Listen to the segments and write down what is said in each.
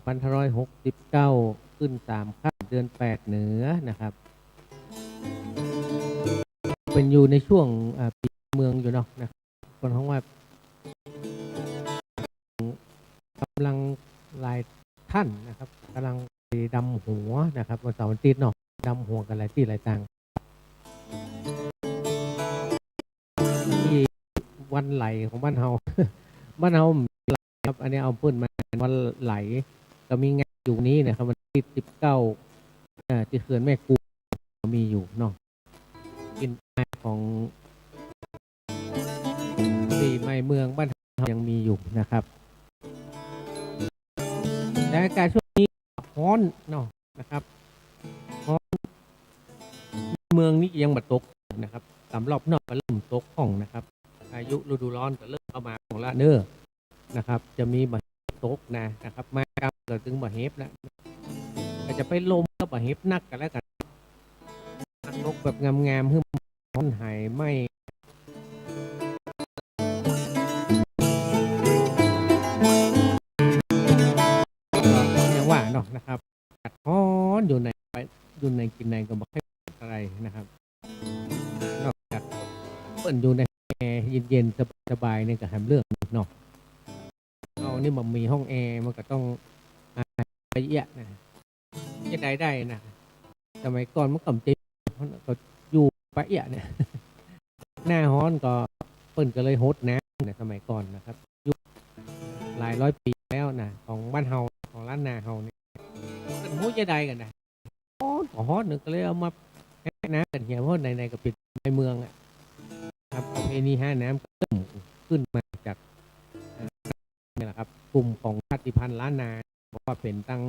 2569ขึ้น3ค่ำเดือน8เหนือนะครับเป็นอยู่ในช่วงปีเมืองอยู่เนาะนะครับคนของว่ากำลังหลายท่านนะครับกำลังไปดำหัวนะครับวันเสาร์วันอาทิตย์เนาะดำหัวกันหลายที่หลายต่างที่วันไหลของบ้านเฮา บ้านเฮาครับอันนี้เอาพูดมาวันไหลก็มีงานอยู่นี้นะครับวันที่19ที่เขื่อนแม่กูมีอยู่เนาะกินอาของปีใหม่เมืองบ้านเฮายังมีอยู่นะครับและอากาศช่วงนี้ร้อนเนาะนะครับร้อนเมืองนี้ยังมาตกนะครับสำหรับนอกก็เริ่มตกของนะครับอายุฤดูร้อนก็เริ่มเข้ามาของละเนอนะครับจะมีบะตกนะครับมากำเกิดถึงบะเฮฟนะก็จะไปลมก็บะเฮฟนักกันแล้วกันตกแบบงามๆขึ้นร้อนหายไม่ยังว่าเนาะนะครับกัดร้อนอยู่ในกินในก็บอกให้อะไรนะครับนอกจากเปิดอยู่ในแอร์เย็นๆสบายๆเนี่ยก็ทำเรื่องเนาะเอานี่มันมีห้องแอร์มันก็ต้องไปเยอะนะจะได้นะสมัยก่อนมันกำจัดก็อยู่ไปเยอะเนี่ยหน้าฮ้อนก็เปิดก็เลยฮดนะสมัยก่อนนะครับยุคหลายร้อยปีแล้วนะของบ้านเฮาของล้านนาเฮาเนี่ยเป็นหูจะได้กันนะฮอตหนึ่งก็เลยเอามาน้ำกันเหี่ยวเพราะในก็ปิดในเมืองอ่ะครับประเพณีห้าน้ำก็เริ่มขึ้นมาจากนี่แหละครับกลุ่มของชาติพันธุ์ล้านนาเพราะว่าเป็นตั้ง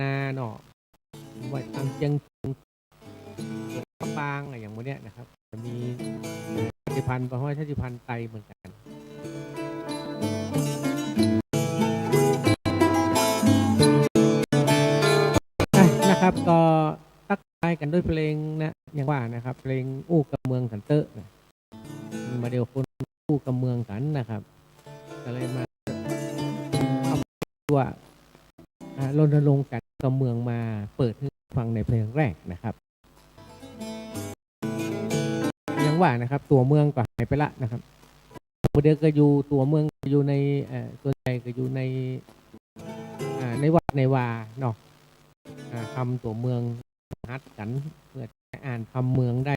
นาเนาะว่าตั้งเจียงปางอะไรอย่างพวกเนี้ยนะครับจะมีชาติพันธุ์เพราะว่าชาติพันธุ์ไตเหมือนกันนะครับก็ทักทายกันด้วยเพลงนะอย่างว่านะครับเพลงอู้กับเมืองกันเตอร์มาเดียวคนอู้กับเมืองกันนะครับก็เลยมาเอาว่ารณรงค์กันกับเมืองมาเปิดให้ฟังในเพลงแรกนะครับอย่างว่านะครับตัวเมืองก็หายไปละนะครับเดียวก็อยู่ตัวเมืองก็อยู่ในส่วนใหญ่ก็อยู่ในวัดในวาเนาะคำตัวเมืองฮัดกันเพื่ออ่านคำเมืองได้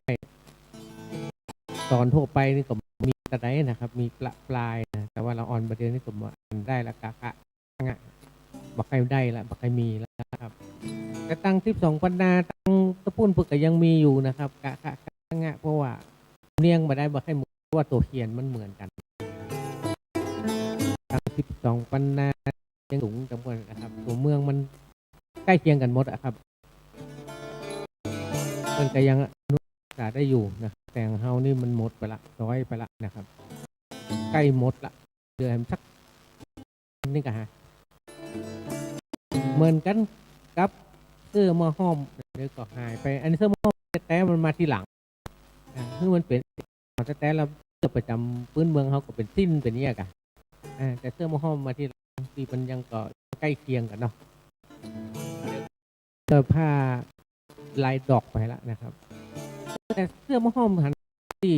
ตอนทั่วไปนี่ก็มีแต่ไหนนะครับมีปลายนะแต่ว่าเราอ่อนประเด็นนี่ผมอ่านได้ละกะงะบอกใครได้ละบอกใครมีแล้วครับแต่ตั้ง12 ปันนาตั้งตะปุ่นปึกก็ยังมีอยู่นะครับกะงะเพราะว่าเนียงมาได้บอกให้หมดเพราะว่าตัวเขียนมันเหมือนกันตั้ง12 ปันนายังสูงจำนวนนะครับตัวเมืองมันใกล้เคียงกันหมดอะครับมันก็ยังรักษาได้อยู่นะแต่งเฮานี่มันหมดไปละร้อยไปละนะครับใกล้หมดละเดือนสักนี่ก็ฮะเหมือนกันกับเสื้อมอห้อมเดี๋ยวก็หายไปอันนี้เสื้อมอห้อมแต่มันมาทีหลังคือมันเป็นแต่เราจะประจำพื้นเมืองเขาก็เป็นสิ้นเป็นเนี่ยกันแต่เสื้อมอห้อมมาทีหลังที่มันยังก็ใกล้เคียงกันเนาะเสื้อผ้าลายดอกไปแล้วนะครับแต่เสื้อมอห้อมหันที่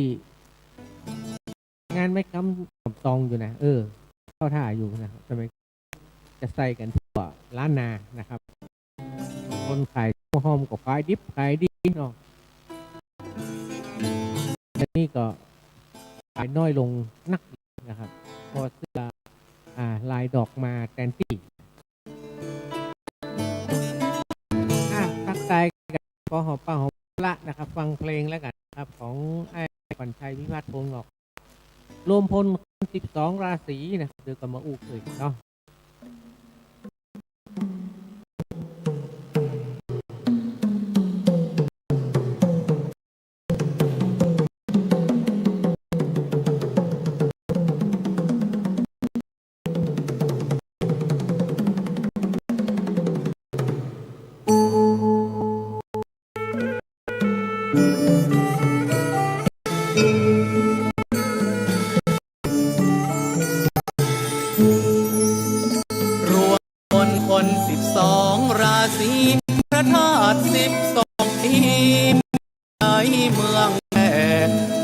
งานไม่กำตองอยู่นะเข้าท่าอยู่นะครับทำไมจะใส่กันทั่วล้านนานะครับคนขายมอห้อมก็ขายดิบขายดีเนาะแต่นี่ก็ขายน้อยลงนักนะครับเพราะเสื้อลายดอกมาแทนที่ทักทายกันพอหอมป้าหอมละนะครับฟังเพลงแล้วกันครับของไอ้ขวัญชัยวิวัฒน์พงษ์ออกรวมพล12 ราศีนะเดี๋ยวก็มาอู้เลยเนาะ คน12 ราศีพระธาตุ12 ทีมในเมืองแห่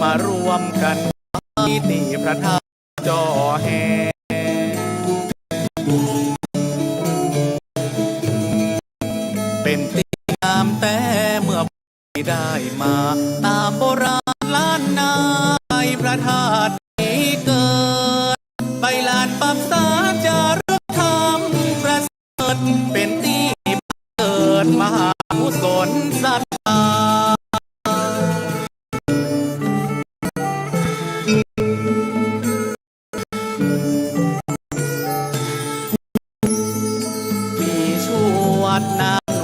มารวมกันที่พระธาตุจอแห่เป็นที่งามแต่เมื่อได้มาตามโบราณล้านนาพระธาตุนี้เกิดใบลานปักษาจารึกธรรมประเสริฐเป็นที่เกิดมหากุศลศรัทธาที่ชวดนาโน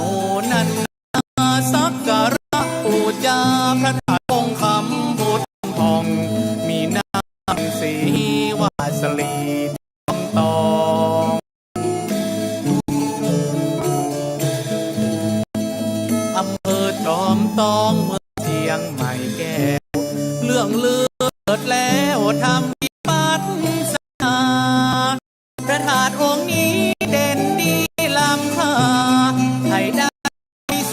นันนาสักการะปูจาพระธาตุองค์คำพุทธทองมีน้ำสีวาสลีตองอำเภอจอมตองเมืองเชียงใหม่แก้วเรื่องลือเกิดแล้วทำวิปัสสนาพระธาตุองค์นี้เด่นดีล้ำค่าให้ได้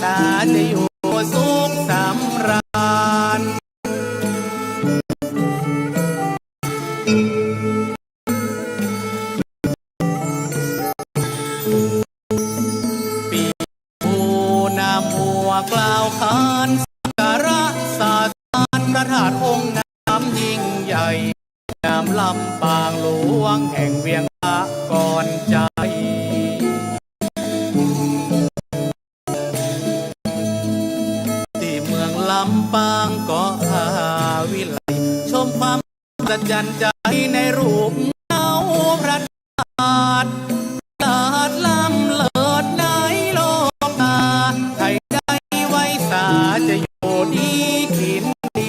สาจะอยู่สุขสำราญปีภูนามัวกล่าวขานสักการะสาสารพระธาตุองค์น้ำยิ่งใหญ่งามลำปางหลวงแห่งเวียงละก่อนใจที่เมืองลำปางก็หาวิไลชมความสัจจันใจในรูปเงาพระธาตุลาดลำเลิศในโลกตาไทยได้ไว้สาจะอยู่ดีกินดี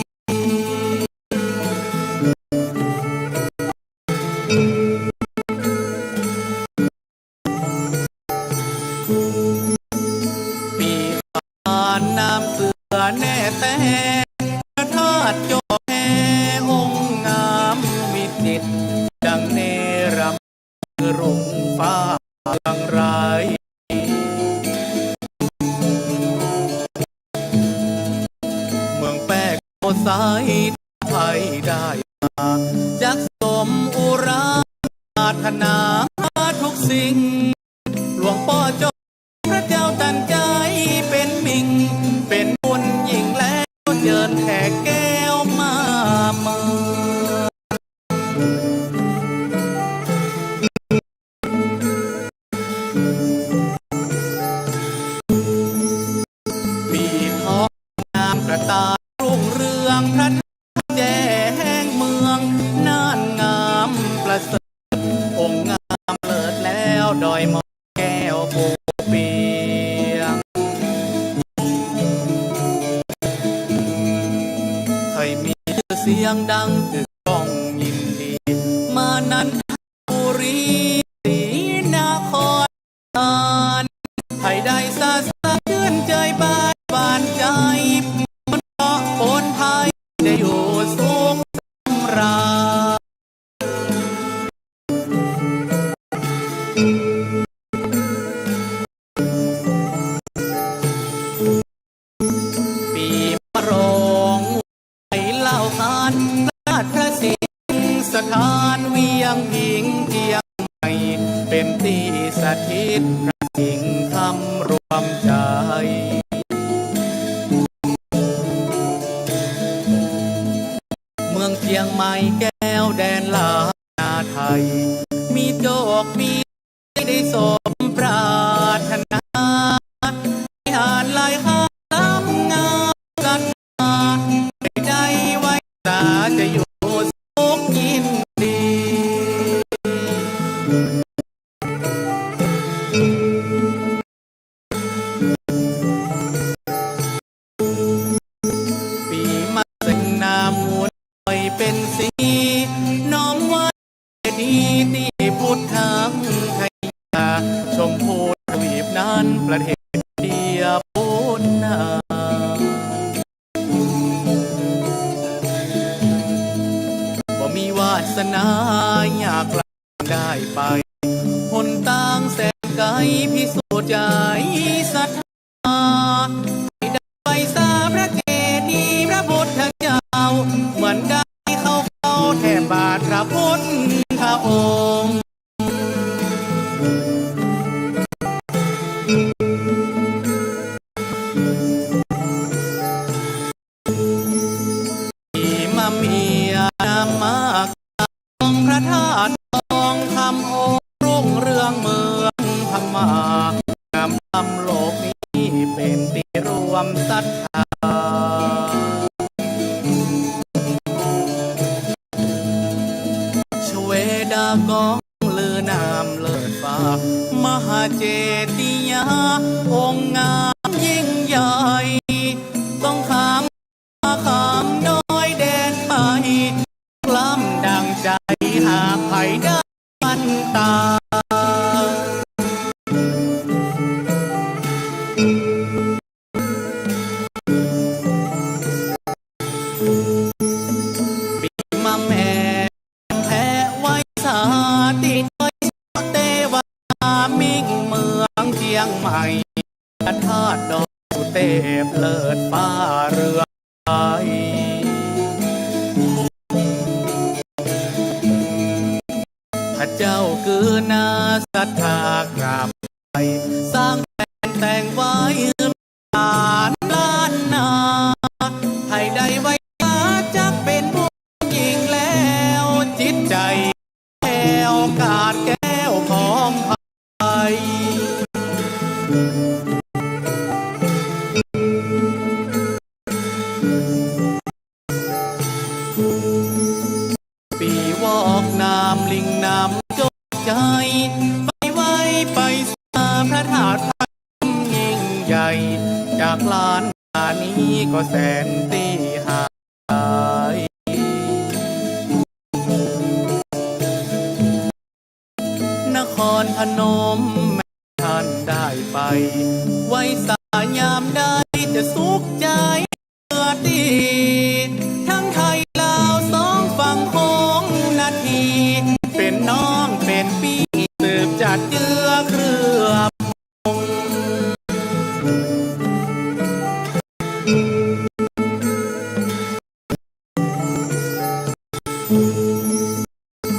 ปีผ่านน้ำเสือแน่แต่พระธาตุจอแห่องค์งามวิจิตรดังเนรมรุ่งฟ้าลังไรเมืองแปกโอสายไทยได้มาจากสมอุราปรารถนาทุกสิ่งหลวงพ่อเจ้าพระเจ้าตั้งใจเป็นมิ่งเป็นบุญยิ่งแล้วเจิญแขกแก้วมาเมืองปีทองงามกระตายรุ่งเรืองพระแจ้แห่งเมืองน่านงามประเสริฐองค์งามเลิศแล้วดอยมอแก้วโบเปียงใครมีชื่อเสียงดังกึกก้องยินดีมานั้นบุรีศรีนครใครได้สาสะชื่นใจบ้านบานใจมันเพราะคนไทยได้อยู่สุขสำราญปีมะโรงไอเล่าขานราชพระสิงห์สถานเวียงพิงเชียงใหม่เป็นที่สถิตพระสิงห์คำรวมใจเมืองเชียงใหม่แก้วแดนลานาไทยมีโจกมีได้สมปรารถนาหารลายข้าล้ำงามกันมาได้ไว้สาจะอยู่สุขยินดีปีมาเสงนามมุนไปเป็นสีน้อมไว้ดีที่พุทธังไทยชมพูทวีปนั้นประเทศเดียพุทธาบ่มีวาสนาอยากได้ไปหนทางแสนไกล พิสูจน์ใจศรัทธาให้ได้ไหว้สาพระเจดีย์พระพุทธเจ้าเหมือนได้เข้าเฝ้าแทบบาทพระพุทธองค์มาเมียนามากองพระธาตุทองคำองค์รุ่งเรืองเมืองพม่างามทำโลกนี้เป็นที่รวมศรัทธาชเวดากองลือนามเลิศฟ้ามหาเจดียาองค์งามยิ่งใหญ่ต้องข้ามข้ามน้อยแดนไปกล้ำดังใจหาไผ่ได้ปันตาปีมาแม่แพ้ไว้สาติดไว้เตวามิ่งเมืองเชียงใหม่พระธาตุดอยสุเทพเลิศฟ้าเรืองไทยพระเจ้ากือนาศรัทธากราบไปสร้างแต่งไว้ล้านล้านนาให้ได้ไว้จักเป็นผู้หญิงแล้วจิตใจแก้วกาดแก้วของไทยปีวอกน้ำลิงน้ำจดใจไปไว้ไปสาพระธาตุยิ่งใหญ่จากล้านนานี้ก็แสนตีหายนครพนมแม่ท่านได้ไปไว้สายามได้จะสุขใจเกิดดีทั้งไทยลาวสองฝั่งของนาทีเป็นน้องเป็นพี่สืบจัดเจือเครือพง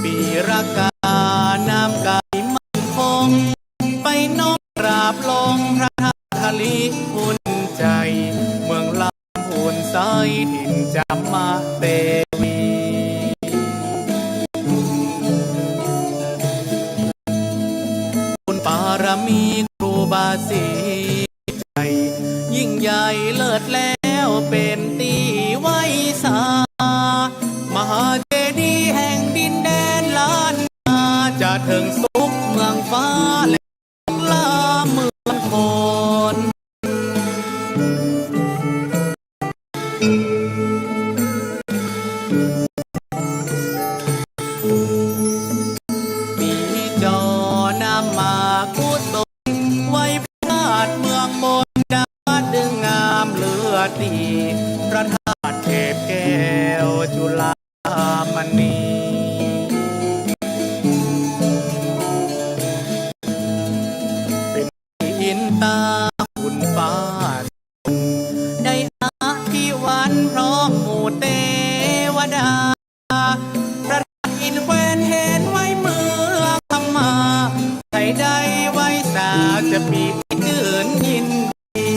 ปีรากานามกายมั่นคงไปน้อมกราบลงพระธาตุทะลิอุ่นใจเมืองลำพูนไซถิ่นจำมาเตวีคุณปารมีครูบาศรีใจยิ่งใหญ่เลิศแล้วเป็นตีไว้สามหาเจดีย์แห่งดินแดนล้านนาจะถึงสุขเมืองฟ้าและลาเมืองโคนมีจอนำมากุศลไว้พระธาตุเมืองบนดาดึงงามเลือดดีพระธาตุเทพแก้วจุฬามณีเป็นอินตาหุ่นฟ้าได้อาภิวันพร้อมหมู่เทวดาพระอินทร์แควนเห็นไว้เมืองธรรมาใครได้ไว้สาจะปีตื่นยินดี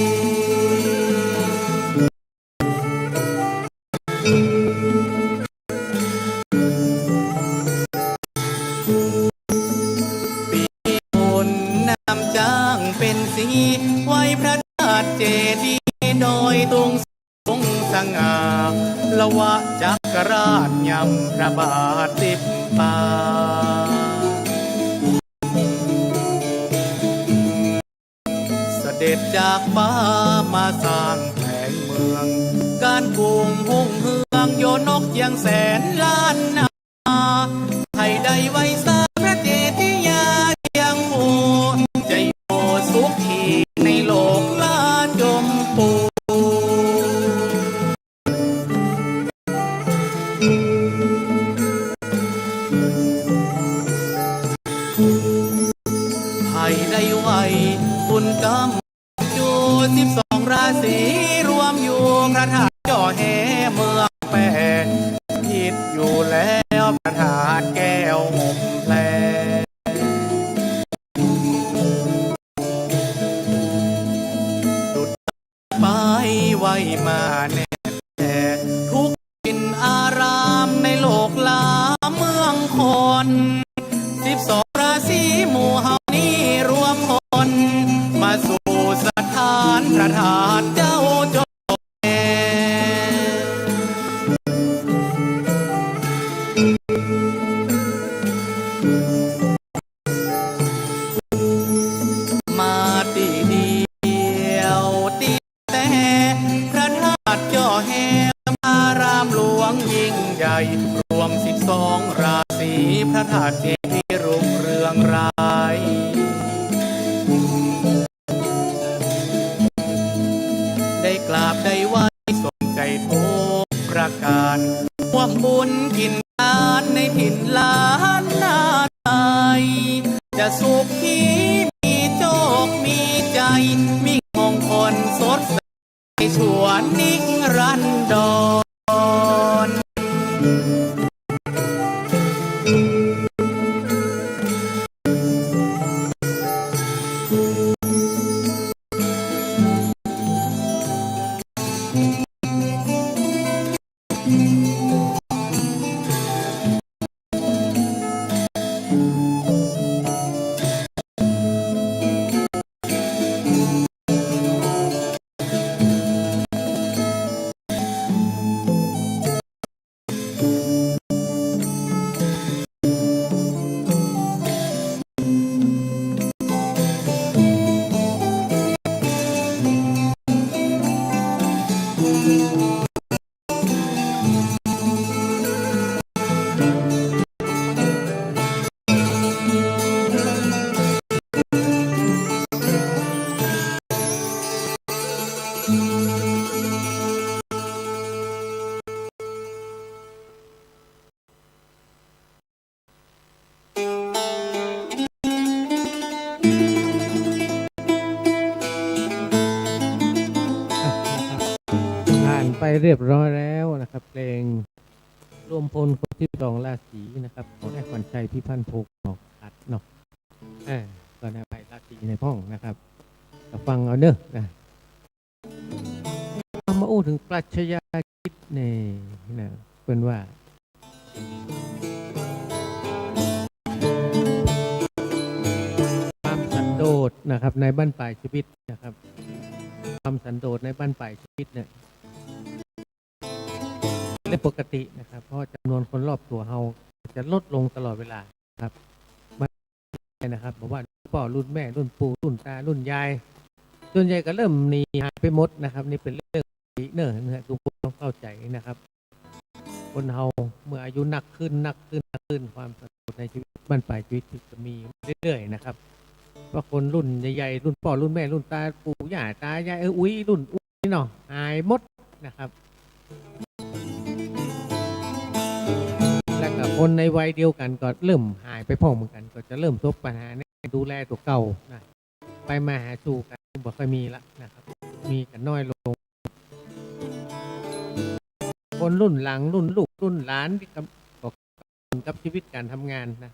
ปีบุญนำจ้างเป็นสีไว้พระธาตุเจดีย์โดยตุงทรงสง่าละวะจักรราชยำพระบาทติบปาเสด็จจากฟ้ามาสร้างแผงเมืองการกรุงหุ่งเฮืองโยนกยังแสนล้านนาให้ได้ไว้สาพระเจดียาเชียงภูจะอยู่สุขีในโลกลาจมปู ไผ่ได้ไว้ ญกรรมอยู่12 ราศีรวมอยู่พระธาตุจ่อแหเมืองแปรคิดอยู่แล้วพระธาตุแก้วห่มแพรดุจไปไว้มาแน่ทุกถิ่นอารามในโลกลาเมืองคน12 ราศีหมู่เฮานี้รวมคนมาสู่สถานพระธาตุเจ้าจอแหมาตีเดียวตีแต่พระธาตุจ่อแหอารามหลวงยิ่งใหญ่รวม12 ราศีพระธาตุเจดีย์รุ่งเรืองรายได้กราบได้ไหว้สมใจทุกประการร่วมบุญกินทานในถิ่นล้านนาไทยจะสุขีมีโชคมีใจมีมงคลสดใสชั่วนิรันดรผ่านไปเรียบร้อยแล้วนะครับเพลงรวมพลคน12 ราศีนะครับของไอ้ขวัญชัยพิพันธ์พงศ์ออกอัดเนาะก็ในไปราศีในพ้องนะครับก็ฟังเอาเนอะนะมาอู้ถึงปรัชญาคิดนี่นะเป็นว่าความสันโดษนะครับในบั้นปลายชีวิตนะครับความสันโดษในบั้นปลายชีวิตเนี่ยเป็นปกตินะครับเพราะจำนวนคนรอบตัวเราจะลดลงตลอดเวลาครับไม่นะครับบอกว่าพ่อรุ่นแม่รุ่นปู่รุ่นตารุ่นยายส่วนใหญ่ก็เริ่มหนีหายไปหมดนะครับนี่เป็นเรื่องเนอะนะทุกคนต้องเข้าใจนะครับคนเราเมื่ออายุหนักขึ้นความสันโดษในชีวิตบั้นปลายชีวิตจะมีเรื่อยๆนะครับเพราะคนรุ่นใหญ่ๆรุ่นพ่อรุ่นแม่รุ่นตาปู่ย่าตายายอุ้ยรุ่นอุ้ยเนาะหายหมดนะครับคนในวัยเดียวกันก็เริ่มหายไปพ้องเหมือนกันก็จะเริ่มพบปัญหาในดูแลตัวเก่านะไปมาหาสู่กันบ่ค่อยมีละนะครับมีกันน้อยลงคนรุ่นหลังรุ่นลูกรุ่นหลานที่กับชีวิตการทำงานนะ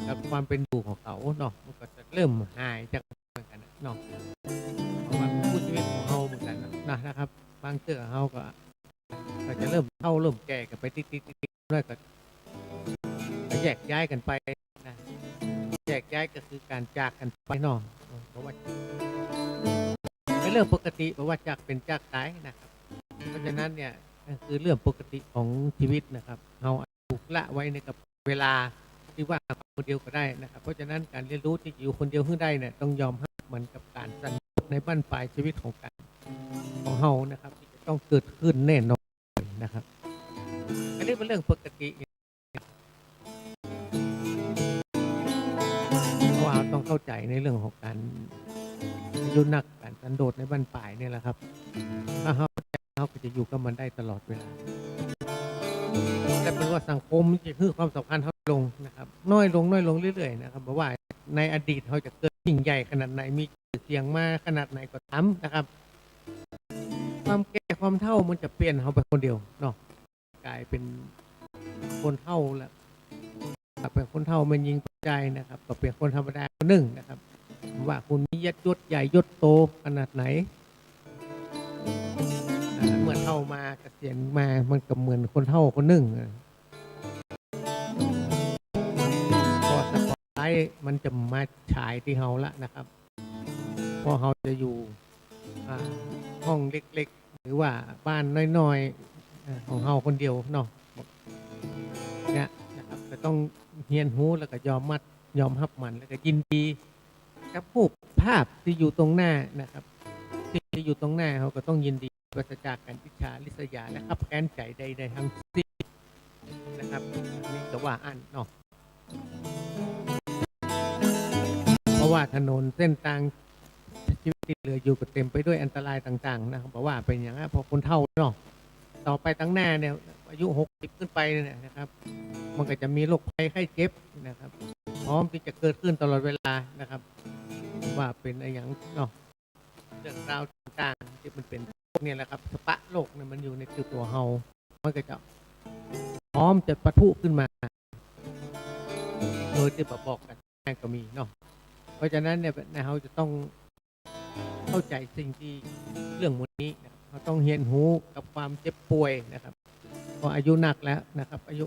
กับความเป็นอยู่ของเขาเนาะมันก็จะเริ่มหายจากเหมือนกันเนาะเพราะว่าผู้ชีวิตของเขาเหมือนกันนะครับบางเชื่อเขาก็จะเริ่มเท่าเริ่มแก่กันไปติดด้วยก็แยกย้ายกันไปนะแยกย้ายก็คือการจากกันไปเนาะเพราะว่าเป็นเรื่องปกติเพราะว่าจากเป็นจากตายนะครับเพราะฉะนั้นเนี่ยคือเรื่องปกติของชีวิตนะครับเราถูกละไว้ในกับเวลาที่ว่าคนเดียวก็ได้นะครับเพราะฉะนั้นการเรียนรู้ที่อยู่คนเดียวขึ้นได้เนี่ยต้องยอมให้เหมือนกับการสันโดษในบั้นปลายชีวิตของการของเรานะครับที่จะต้องเกิดขึ้นแน่นอนนะครับอันนี้เป็นเรื่องปกติต้องเข้าใจในเรื่องของการยุนักการสันโดษในบั้นปลายนี่แหละครับถ้าเขาก็จะอยู่กับมันได้ตลอดเวลาแต่เป็นว่าสังคมจะคือความสำคัญเขาลงนะครับน้อยลงเรื่อยๆนะครับเพราะว่าในอดีตเขาจะเกิดยิ่งใหญ่ขนาดไหนมี เสียงมาขนาดไหนก็ตามนะครับ ความแก่ความเฒ่ามันจะเปลี่ยนเขาไปคนเดียวเนาะกลายเป็นคนเฒ่าแล้วเป็นคนเฒ่ามันยิงใจนะครับก็เป็นคนธรรมดาคนหนึ่งนะครับว่าคุณมียศใหญ่ยศโตขนาดไหนเมื่อเฒ่ามาเกษียณมามันก็เหมือนคนเฒ่าคนหนึ่งพอสปอตไลท์มันจะมาฉายที่เฮาละนะครับพอเฮาจะอยู่ห้องเล็กๆหรือว่าบ้านน้อยๆของเฮาคนเดียวเนาะเนี่ยนะครับก็ต้องเฮียนหูแล้วก็ยอมรับมันแล้วก็ยินดีกับรูปภาพที่อยู่ตรงหน้านะครับที่อยู่ตรงหน้าเขาก็ต้องยินดีปราศจากการอิจฉาริษยาและขับแค้นใจใดๆทั้งสิ้นนะครับนี่ก็ว่าอันเนาะเพราะว่าถนนเส้นทางชีวิตที่เหลืออยู่ก็เต็มไปด้วยอันตรายต่างๆนะครับเพราะว่าเป็นอย่างนั้นพอคนเฒ่าเนาะต่อไปตั้งหน้าเนี่ยอายุ60ขึ้นไปเนี่ยนะครับมันก็จะมีโรคภัยไข้เจ็บนะครับพร้อมที่จะเกิดขึ้นตลอดเวลานะครับว่าเป็นอะไรอย่างเนาะเรื่องราวต่างๆที่มันเป็นพวกนี้แหละครับสปะโลกเนี่ยมันอยู่ในตัวเฮามันก็จะพร้อมจะปะทุขึ้นมาโดยที่บอกกันก็มีเนาะเพราะฉะนั้นเนี่ยเราจะต้องเข้าใจสิ่งที่เรื่องวันนี้เราต้องเรียนรู้กับความเจ็บป่วยนะครับพออายุหนักแล้วนะครับอายุ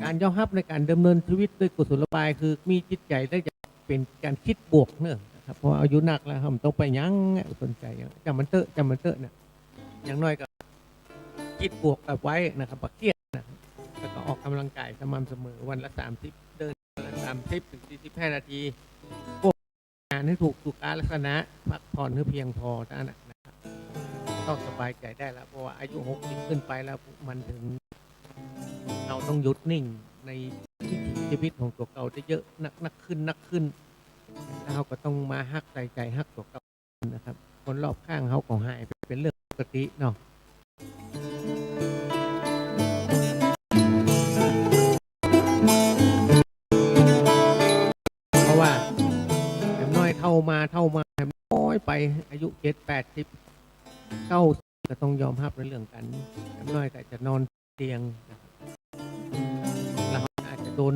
การยอมรับในการดำเนินชีวิตด้วยกุศโลบายคือมีจิตใจและจะเป็นการคิดบวกเนอะครับพออายุหนักแล้วมันต้องไปยั้งสนใจจำมันเตอะเนี่ยอย่างน้อยก็คิดบวกกับไว้นะครับเครียดนะแล้วก็ออกกำลังกายสม่ำเสมอวันละ30เดินวันละ30 ถึง 45 นาทีพวกงานให้ถูกสุขลักษณะพักผ่อนให้เพียงพอเท่านั้นนะครับต้องสบายใจได้แล้วเพราะว่าอายุ60ขึ้นไปแล้วมันถึงเราต้องหยุดนิ่งในชีวิตของตัวเราได้เยอะนักขึ้นแล้วเราก็ต้องมาฮักใจฮักตัวเรานะครับคนรอบข้างเขาก็หายไปเป็นเรื่องปกติเนาะเพราะว่าอย่างน้อยเท่ามาน้อยไปอายุ70 80 90ก็ต้องยอมรับในเรื่องกันอย่างน้อยก็จะนอนเตียงแล้วอาจจะโดน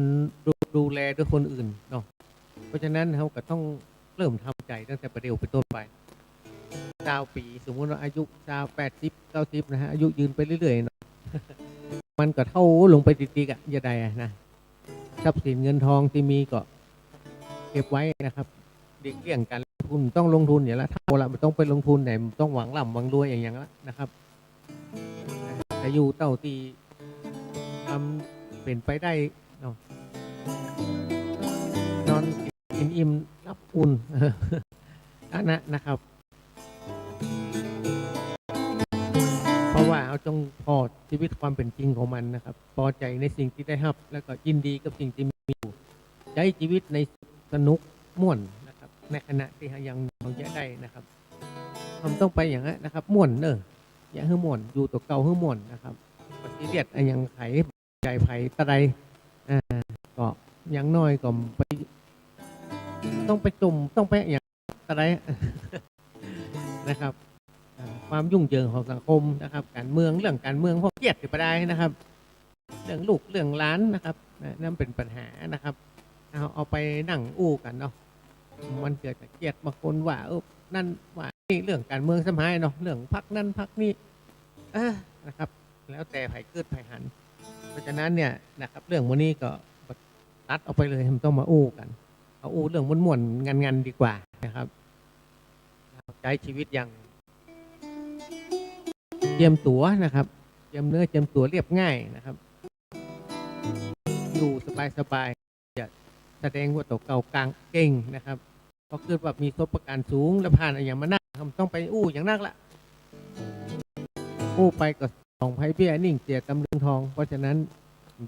ดูแลด้วยคนอื่นเนาะเพราะฉะนั้นเขาก็ต้องเริ่มทำใจตั้งแต่ประเดี๋ยวเป็นต้นไป9 ปีสมมติว่าอายุ80 90นะฮะอายุยืนไปเรื่อยๆเนาะมันก็เท่าลงไปติดๆอ่ะอย่าใดนะทรัพย์สินเงินทองที่มีก็เก็บไว้นะครับเด็กเลี่ยงการลงทุนต้องลงทุนอย่างละเท่าละมันต้องไปลงทุนไหนต้องหวังร่ำหวังรวยอย่างละนะครับแต่อยู่เต้าตีทำเป็นไปได้เนาะนอนกินอิ่มรับอุ่นนะครับเพราะว่าเอาจงพอชีวิตความเป็นจริงของมันนะครับพอใจในสิ่งที่ได้รับแล้วก็ยินดีกับสิ่งที่มีอยู่ใช้ชีวิตในสนุกม่วนนะครับในขณะที่ยังเราแยกได้นะครับทำต้องไปอย่างนั้นนะครับม่วนเนอะอย่าให้ม่วนอยู่ตัวเก่าให้ม่วนนะครับปฏิเสธอย่างไผ่ใจไผ่ตะไดก็อย่างน้อยก็ไปต้องไปจุ่มต้องไปอย่างตะไดนะครับความยุ่งเหยิงของสังคมนะครับการเมืองเรื่องการเมืองพวกเครียดไปได้นะครับเรื่องลูกเรื่องล้านนะครับนั่นเป็นปัญหานะครับเอาไปนั่งอู้กันเนาะมันเกิดจากเครียดบางคนว่านั่นว่านี่เรื่องการเมืองสมัยเนาะเรื่องพรรคนั่นพรรคนี้นะครับแล้วแต่ไผ่เกิดไผ่หันเพราะฉะนั้นเนี่ยนะครับเรื่องวันนี้ก็ตัดออกไปเลยมันต้องมาอู้กันเอาอู้เรื่องม่วนๆงานๆดีกว่านะครับใช้ชีวิตอย่างเตรียมตัวนะครับเตรียมเนื้อเตรียมตัวเรียบง่ายนะครับอยู่สบายๆอย่าแสดงว่าตัวเก่ากลางเก่งนะครับเพราะคือแบบมีประสบการณ์สูงและผ่านอย่างมานั่งต้องไปอู้อย่างนักละอู้ไปก็ของไพ่เบี้ยนิ่งเสียตำลึงทองเพราะฉะนั้น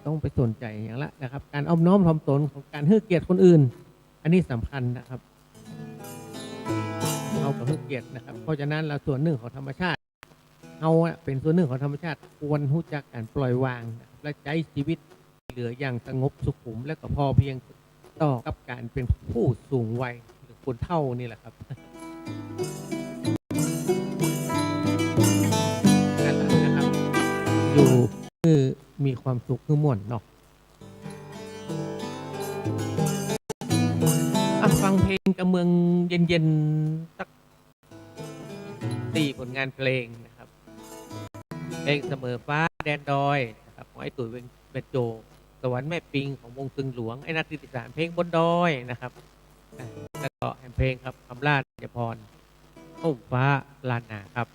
ต้องไปสนใจอย่างละนะครับการอ้อมน้อมถ่อมตนของการให้เกียรติคนอื่นอันนี้สำคัญนะครับเราก็ให้เกียรตินะครับเพราะฉะนั้นเราส่วนหนึ่งของธรรมชาติเอาเป็นส่วนหนึ่งของธรรมชาติควรรู้จักการปล่อยวางและใช้ชีวิตเหลืออย่างสงบสุขุมและก็พอเพียงต่อกับการเป็นผู้สูงวัยหรือ ปุ่นเท่านี่แหละครับนั่นแหละนะครับ อยู่คือมีความสุขคือม่วนเนาะฟังเพลงกับเมืองเย็นๆสัก4ผลงานเพลงนะครับเพลงเสมอฟ้าแดนดอยนะครับของไอ้ตุ๋ยเบญโจสวรรค์แม่ปิงของวงซึงหลวงไอ้นาฏติสารเพลงบนดอยนะครับแล้วก็แห่งเพลงครับคำลาดยพรโอ้ฟ้าลานนาครับ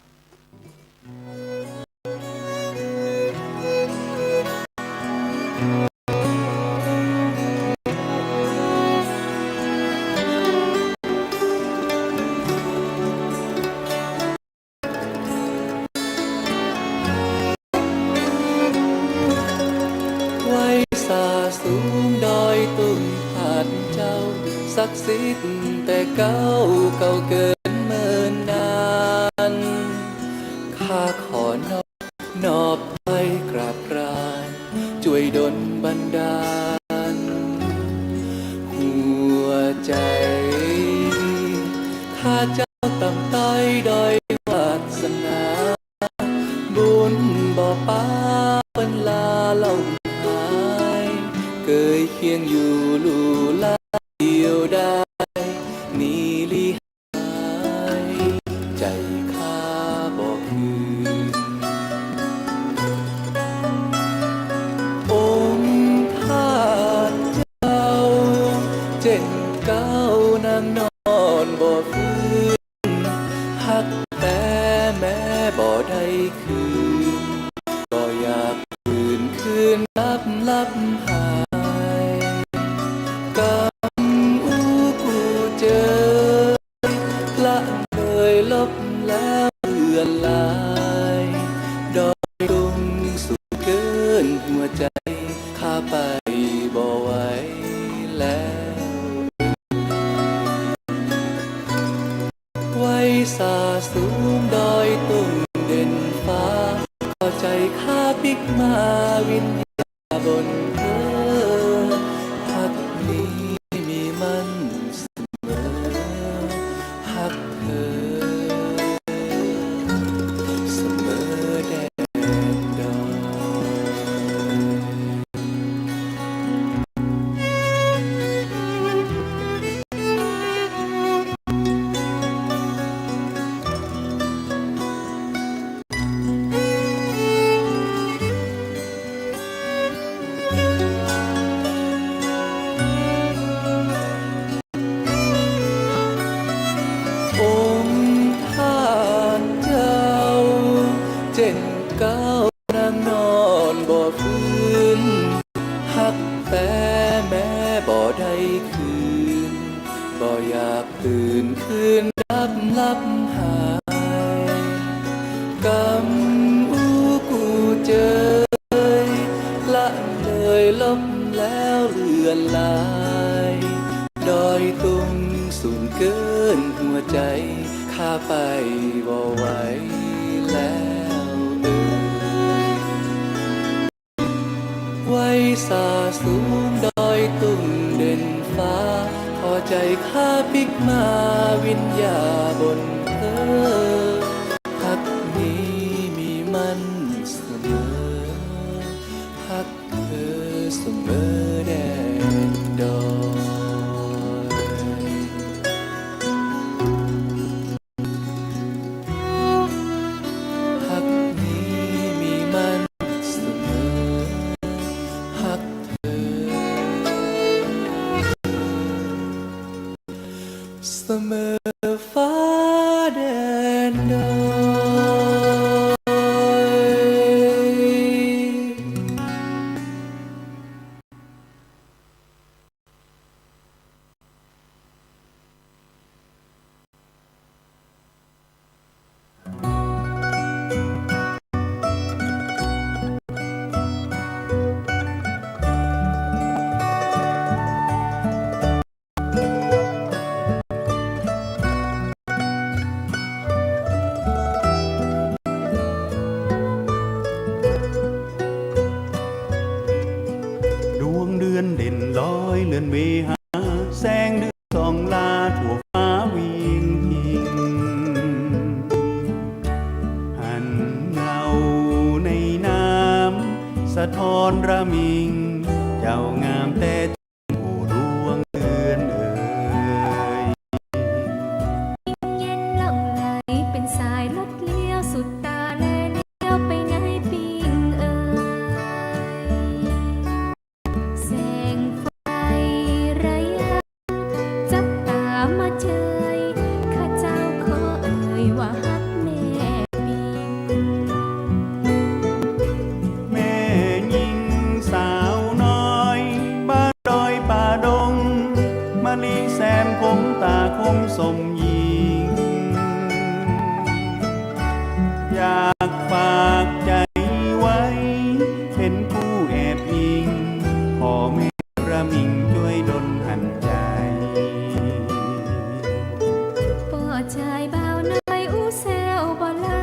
ไว้สาสูงดอยตุ่มผาดเจ้าศักดิ์สิทธิ์แต่เก่าเกินเมินนานข้าขอนอบไปกราบกรานช่วยดลบันดาลหัวใจข้าเจ้าต่ำต้อยดอยวาสนาบุญบ่ป้าเป็นลาเล่าหายเกยเคียงอยู่ลูลาเดียวได้นี่ลิหายใจข้าบอกคืนองค์ท่าเจ้าเจ็ดเก้านางนอนบ่ฟื้นหักแต่แม่บ่ได้คืนก็อยากคืนลับหายกำอู้กูเจอละเลยลบแล้วเลือนลายดอยตุงสุดเกินหัวใจข้าไปบ่ไหวแล้วไว้สาสูงดอยตุงเด่นฟ้าขอใจข้าปิกมาวินบนเธอหักนี้มีมันเสมอหักเธอเสมอแดนดองค์ท่าเจ้าเจ็ดเก้านางนอนบ่ฟื้นหักแต่แม่บ่ได้คืนบ่อยากตื่นคืนลับหายกำอู้กูเจยละเลยลบแล้วเลือนลายดอยตุงสูงเกินหัวใจข้าไปบ่ไหวแล้วไว้สาสูงดอยตุงเด่นฟ้าพอใจข้าปิกมาวิญญาบนเธอหักนี้มีมันเสมอหักเธอเสมอแดนดอยหักนี้มีมันเสมอหักเธอเสมอฟ้าแดนดอย ใจข้าเจ้าขอเอ่ยว่าฮักแม่ปิง แม่หญิงสาวน้อยบ้านดอยป่าดงมะลิแสนคมตาคมสมหญิงอยากฝากใจไว้เป็นผู้แอบอิงพ่อแม่ระมิงช่วยดลหันใจ ป่อชายบ่าวน้อยอู้แซวบ่ละ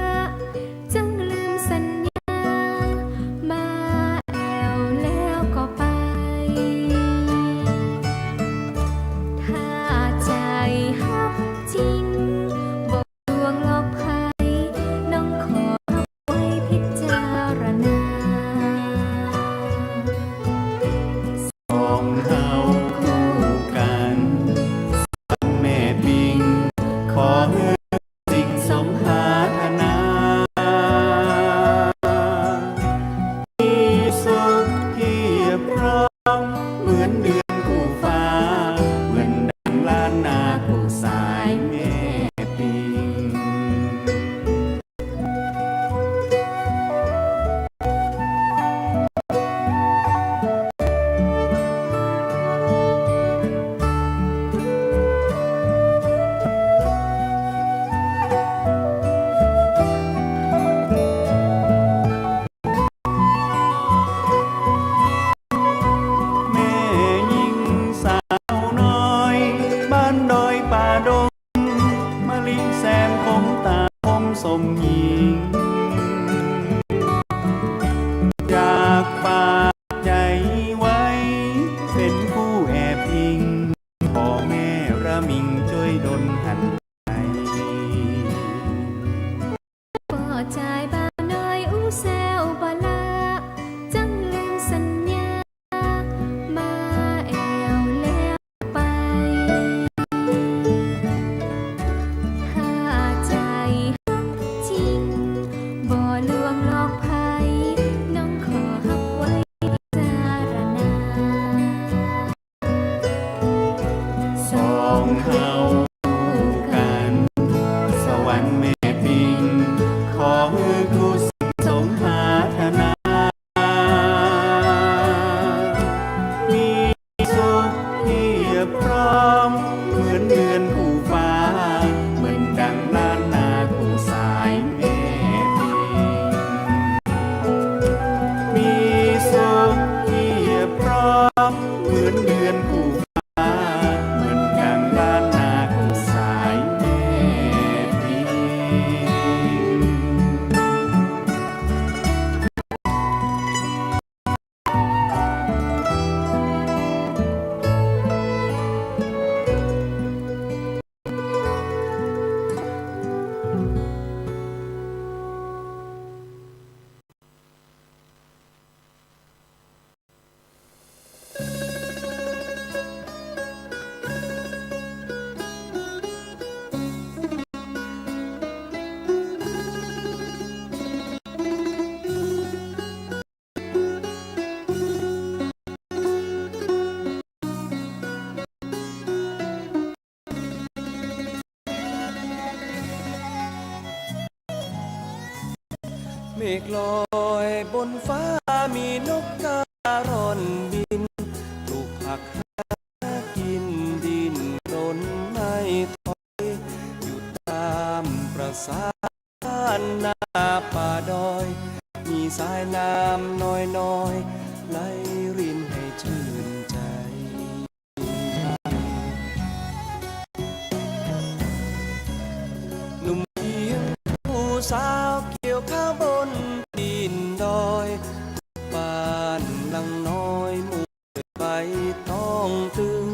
จังลืมสัญญามาแอวแล้วก็ไป ถ้าใจฮักจริงบ่ลวงหลอกไผน้องขอไว้พิจารณา สองเฮาคู่กันแม่ปิงขอเฮือสิ่งสมหาธนามีสุขเพียบพร้อมเหมือนเดือนคู่ฟ้าเหมือนดังล้านนาคู่สายแม่ปิง แม่หญิงสาวน้อยบ้านดอยป่าดงมะลิแสนคมตาคมสมหญิงอยากฝากใจไว้เป็นผู้แอบอิงพ่อแม่ระมิงช่วยดลหันใจ ป่อชายบ่าวน้อยอู้แซวบ่ละจังลืมสัญญามาแอวแล้วไป ถ้าใจฮักจริงบ่ลวงหลอกไผน้องขอฮักไว้พิจารณา สองเฮาคู่กัน สวรรค์แม่ปิงขอมือคู่สิ่งสมหาธนา มีสุขเพียบพร้อมเหมือนเดือนคู่ฟ้าเหมือนดังล้านนาคู่สายแม่ปิง มีสุขเพียบพร้อมเหมือนเดือนคู่ฟ้าเหมือนดังล้านนาคู่สายแม่ปิง เมฆลอยบนฟ้ามีนกการ่อนบินปลูกผักหากินดินรนไม่ถอยอยู่ตามประสานนาป่าดอย มีสายน้ำน้อยๆไหลรินให้ชื่นใจ หนุ่มเพียงผู้สาวเกี่ยวข้าวบนตีนดอยบ้านลังน้อยหมู่ใบตองตึง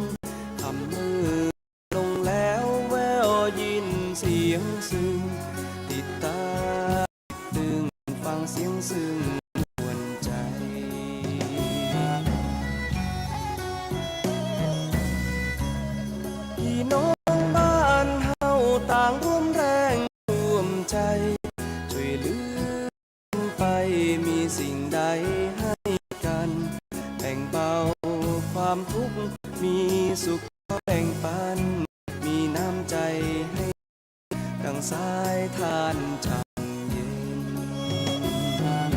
ทำมือลงแล้วแววยินเสียงซึ้งติดตาตึงฟังเสียงซึ้งหวนใจ พี่น้องบ้านเฮาต่างร่วมแรงร่วมใจช่วยเหลือไปมีสิ่งใดให้กันแบ่งเบาความทุกข์มีสุขก็แบ่งปันมีน้ำ ใจให้ดังสายทานจำเย็น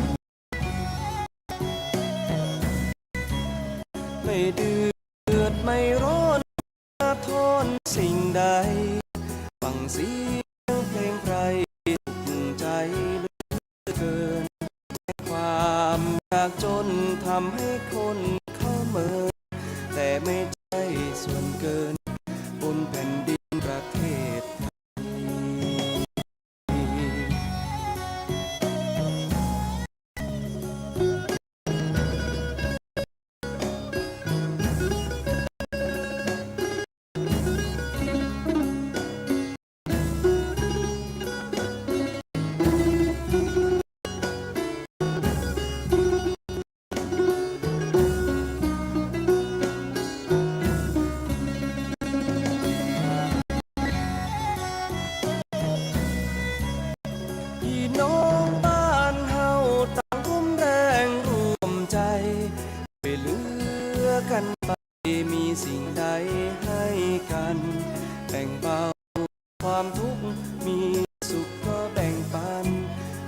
ไม่เดือดไม่ร้อนทนสิ่งใดฟังเสียงเพลงไพรสุขใจเหลือเกินความยากจนทำให้คนเข้าเมินแต่ไม่ใช่ส่วนเกินบนแผ่นดินประเทศไทย พี่น้องบ้านเฮาต่างร่วมแรงร่วมใจไปเหลือกันไปมีสิ่งใดให้กันแบ่งเบาความทุกข์มีสุขก็แบ่งปัน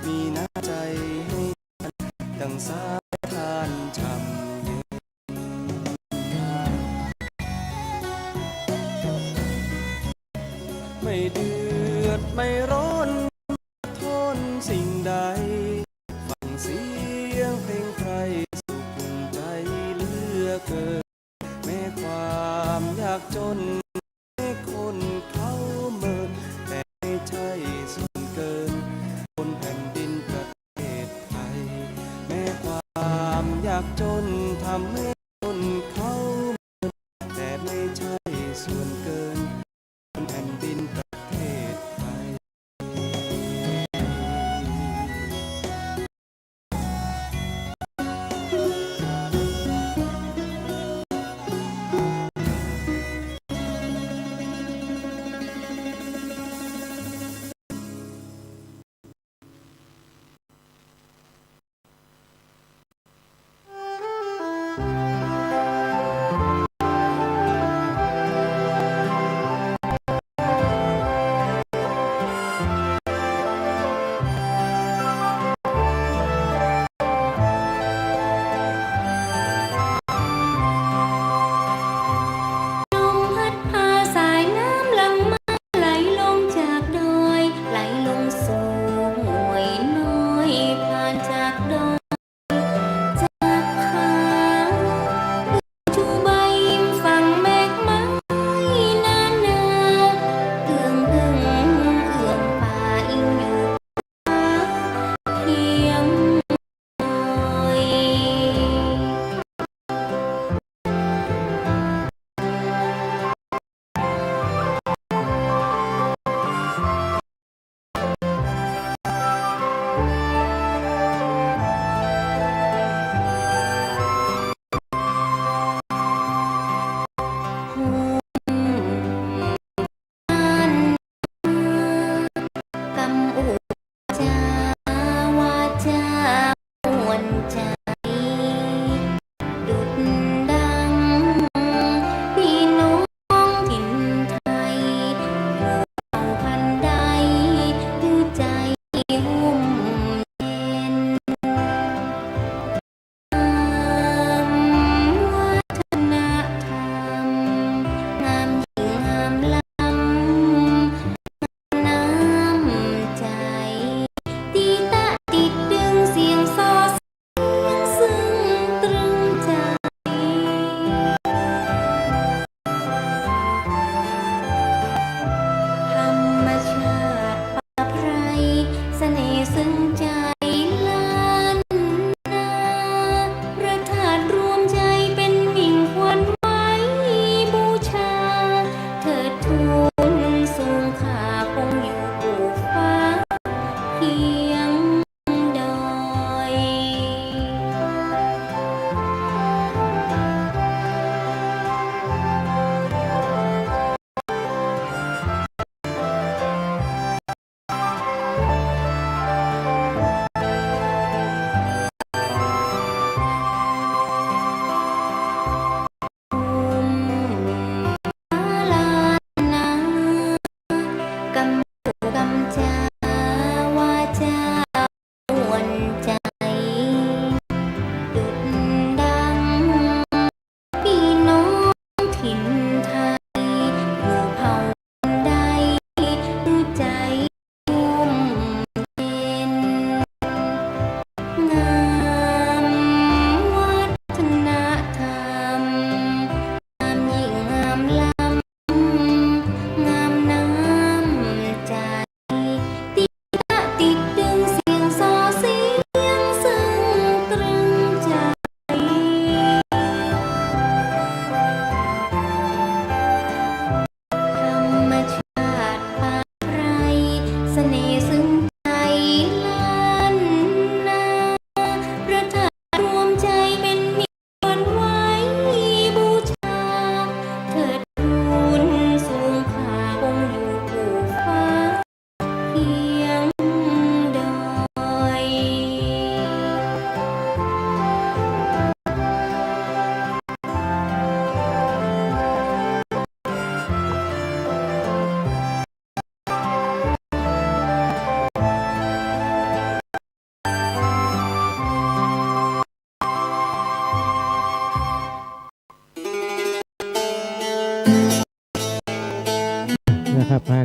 มีน้ำใจให้กันดังสายทานช่ำเย็นไม่เดือดไม่ร้อน ทนสิ่งใดฟังเสียงเพลงไพรสุขใจเหลือเกินแม้ความยากจนให้คนเขาเมินแต่ไม่ใช่ส่วนเกินบนแผ่นดินประเทศไทยแม้ความยากจนทำให้คนเขาเมินแต่ไม่ใช่ส่วนเกินบนแผ่นดินประเทศไทย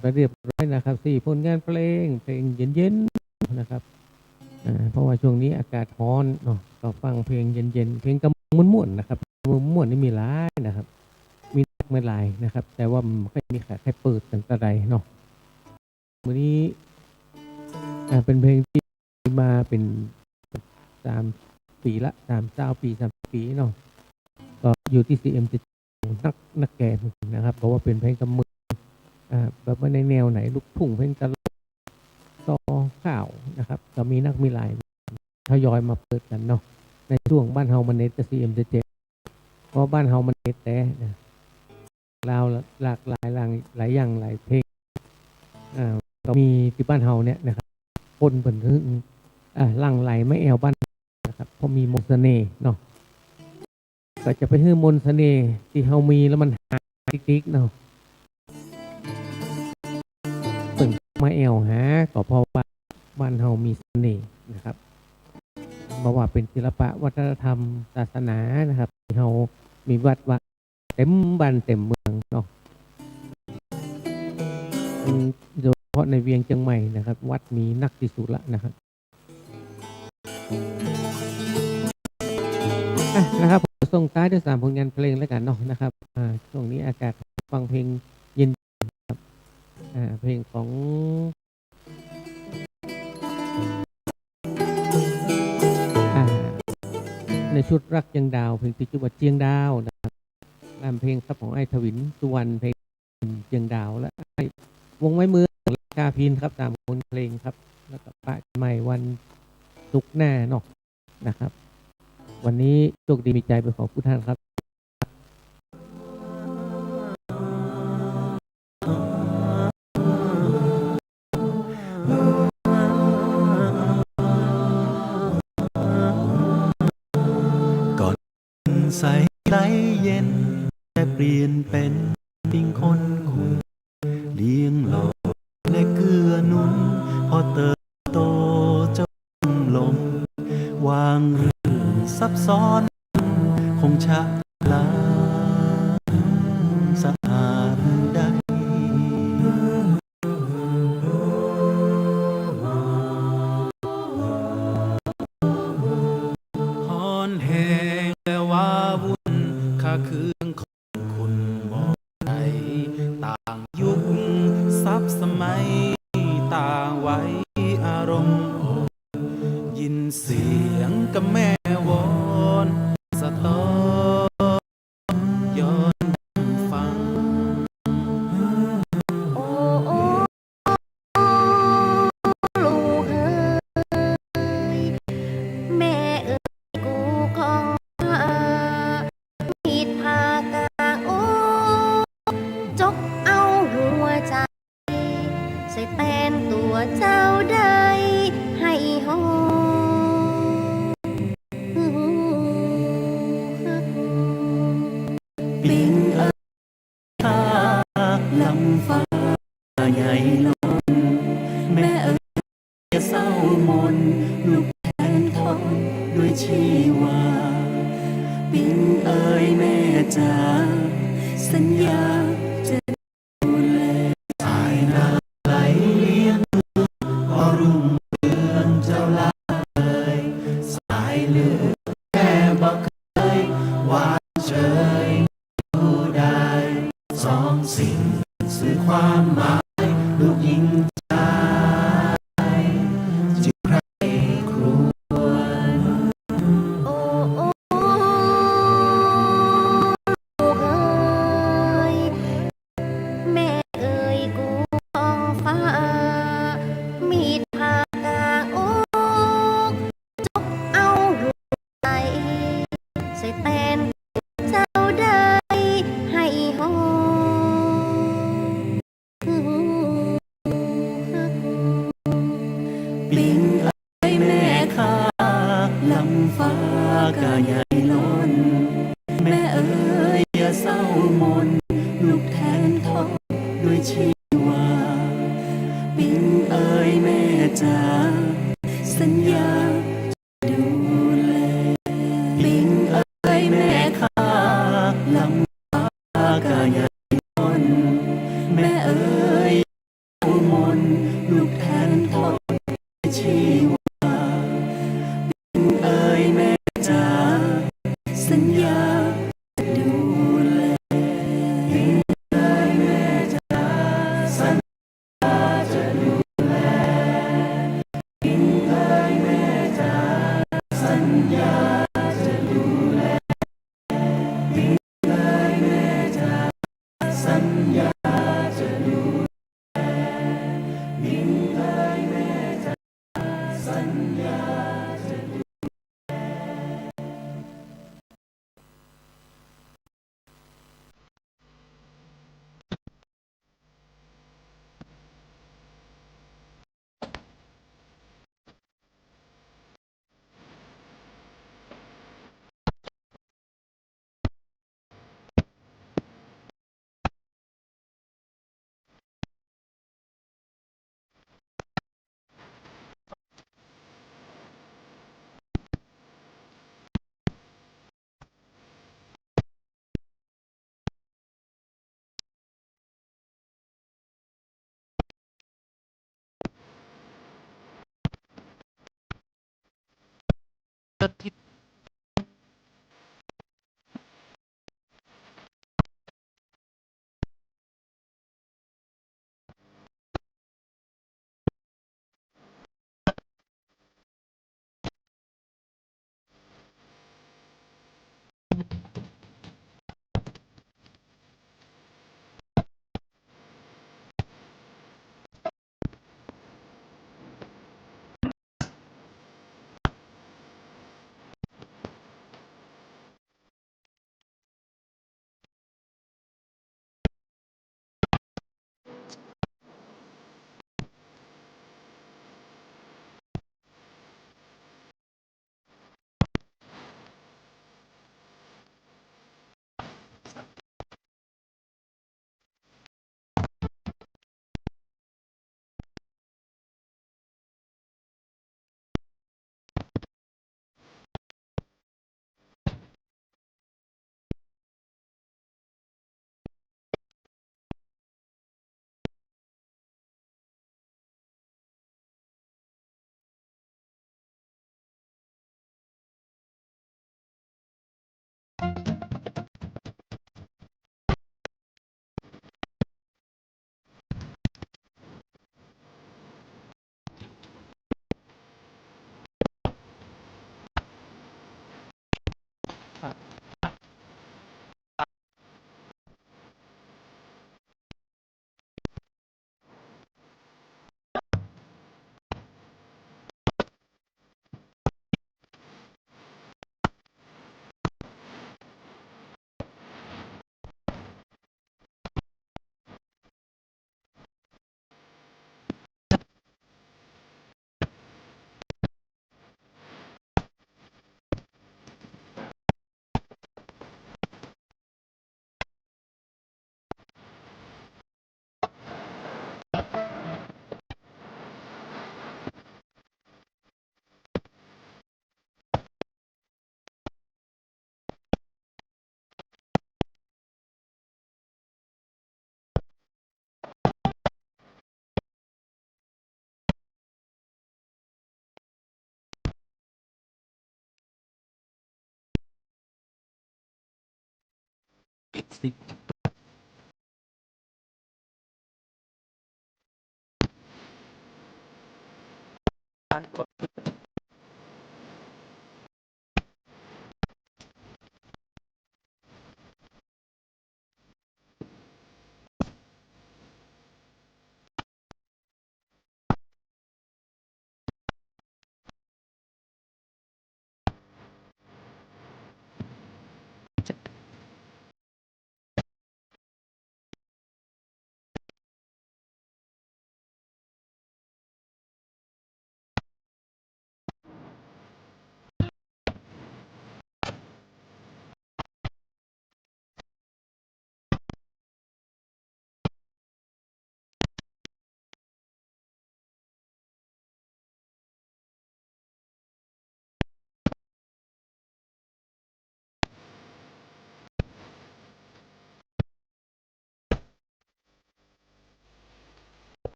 ไปเรียบร้อยนะครับ4ผลงานเพลงเย็นๆนะครับเพราะว่าช่วงนี้อากาศร้อนเนาะก็ฟังเพลงเย็นๆเพลงกำม่วนๆนะครับม่วนๆนี่มีหลายนะครับมีนักไม่หลายนะครับแต่ว่ามันไม่มีใครเปิดกันแต่ใดเนาะวันนี้เป็นเพลงที่มาเป็น3 ปีละ39 ปี30 ปีเนาะก็อยู่ที่ CM จะนักแก่นะครับเพราะว่าเป็นเพลงกำมือแบบว่าในแนวไหนลูกทุ่งเพลงตลกต่อข่าวนะครับก็มีนักมีหลายทยอยมาเปิดกันเนาะในช่วงบ้านเฮามันเนตกับ CM จะเจ็บเพราะบ้านเฮามันเนตแต่ลาวหลากหลายหลายอย่างหลายเพลงก็มีที่บ้านเฮาเนี่ยนะครับคนเปิดถึงหลั่งไหลไม่แอวบ้านนะครับเพราะมีมนต์เสน่ห์เนาะก็จะไปให้มนต์เสน่ห์ที่เฮามีแล้วมันหาติ๊กๆเนาะเปิดมาแอวหาก็เพราะว่าบ้านเฮามีเสน่ห์นะครับเพราะว่าเป็นศิลปะวัฒนธรรมศาสนานะครับที่เฮามีวัดเต็มบ้านเต็มเมืองเนาะโดยเฉพาะในเวียงเชียงใหม่นะครับวัดมีนักที่สุดละนะครับนะครับส่งท้ายด้วย3ผลงานเพลงแล้วกันเนาะนะครับช่วงนี้อากาศฟังเพลงเย็นครับเพลงของในชุดรักยังดาวเพลงติดจุบัดเจียงดาวนะครับเพลงครับของไอ้ทวินสุวรรณเพลงเจียงดาวและวงไม้มือกาพินครับ3ผลเพลงครับแล้วก็ปะใหม่วันศุกร์หน้าเนาะนะครับวันนี้โชคดีมีใจเป็นของผู้ท่านครับก่อนใสไหลเย็นแต่เปลี่ยนเป็นดิ่งคนคุยเลี้ยงหล่อและเกื้อหนุนพอเติบโตจะลมวางเรื่องซับซ้อนคงชะลาสะอาดได้ฮอนแหงและว่าวุ่นข้าคืนของคุณบอกใดต่างยุคซับสมัยต่างไว้อารมณ์ยินเสียงกับแม่วอนสะท้อนย้อนฟังโอ้โอ้ลูกเอ้ยแม่เอ้ยกูของมีดพากลางโอ้จกเอาหัวใจใส่แตนตัวเจ้าได้ให้หอปิงข้าลำฟ้าใหญ่ล้นแม่เอ๋ยอย่าเศร้ามนลูกแทนทนด้วยชีวาปิงเอ๋ยแม่จ๋าสัญญาจะดูแลสายน้ำไหลเลี้ยงพอรุ่งเรืองเจ้าลาเอ๋ยสายเลือดแม่บอกเคยหวานเฉยดูได้สองสิ่งสื่อความหมายลูกหญิงชายจึงใครครวญ โอ้โอ้ลูกเอ้ยแม่เอ้ยกูของฟ้ามีดพากลางโอ้จกเอาหัวใจใส่แตนเจ้าได้ให้หอปิงเอ้ยแม่ข้าลำฟ้ากะใหญ่ล้นแม่เอ๋ยอย่าเศร้ามนลูกแทนทนด้วยชีวาปิงเอ้ยแม่จ๋าสัญญาจะดูแลปิงเอ้ยแม่ข้าลำฟ้ากะใหญ่ล้นแม่เอ๋ย ที่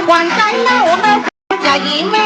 หวานใจเล่าเฮาใจแม่